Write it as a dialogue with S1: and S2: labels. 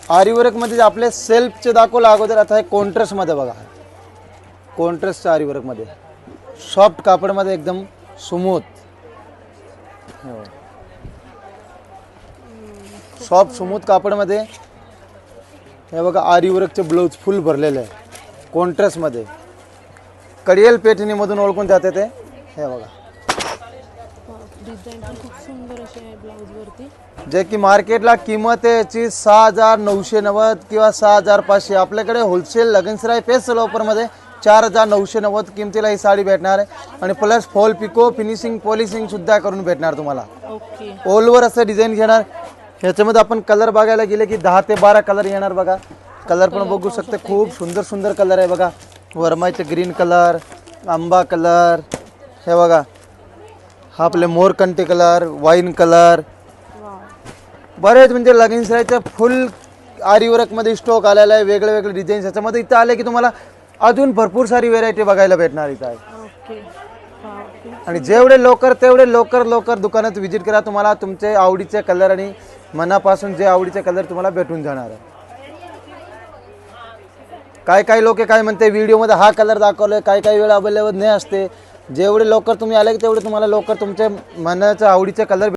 S1: आरी वर्क मध्ये आपले सेल्फचे दाखवलं अगोदर, आता हे कॉन्ट्रास्ट मध्ये बघा, कॉन्ट्रास्ट आरी वर्क मध्ये सॉफ्ट कापड मध्ये एकदम स्मूथ, सॉफ्ट स्मूथ कापड मध्ये हे बघा आरी वर्कचे ब्लाउज फुल भरलेले आहे कॉन्ट्रास्ट मध्ये, कडियल पेठणी मधून ओळखून जाते ते, हे बघा
S2: डिझाइन पण खूप सुंदर अशी आहे ब्लाउज वरती,
S1: जे की मार्केटला किंमत आहे याची 6,990 किंवा 6,500, आपल्याकडे होलसेल लगनसराय पेस्ट ऑफरमध्ये 4,990 किमतीला ही साडी भेटणार आहे आणि plus fall pico finishing polishing सुद्धा करून भेटणार तुम्हाला.
S2: ओके
S1: ऑल ओव्हर असं डिझाईन घेणार. ह्याच्यामध्ये आपण कलर बघायला गेले की 10 ते 12 कलर येणार बघा. कलर पण बघू शकते, खूप सुंदर सुंदर कलर आहे बघा. वरमाईचे ग्रीन कलर, आंबा कलर, हे बघा हा आपले मोरकंटी कलर, वाईन कलर, बरेच म्हणजे लगीनसरायचं फुल आरी वर्कमध्ये स्टॉक आलेला आहे, वेगळे वेगळे डिझाईन्स. ह्याच्यामध्ये इथं आले की तुम्हाला अजून भरपूर सारी व्हेरायटी बघायला भेटणार इथं आहे.
S2: ओके
S1: आणि जेवढे लवकर तेवढे लवकर दुकानात व्हिजिट करा, तुम्हाला तुमचे आवडीचे कलर आणि मनापासून जे आवडीचे कलर तुम्हाला भेटून जाणार आहे. काय लोक काय म्हणते व्हिडिओमध्ये हा कलर दाखवले, काही वेळ अवेलेबल नाही असते. जेवढे लवकर तुम्ही आले की तेवढे तुम्हाला लवकर तुमचे मनाच्या आवडीचे कलर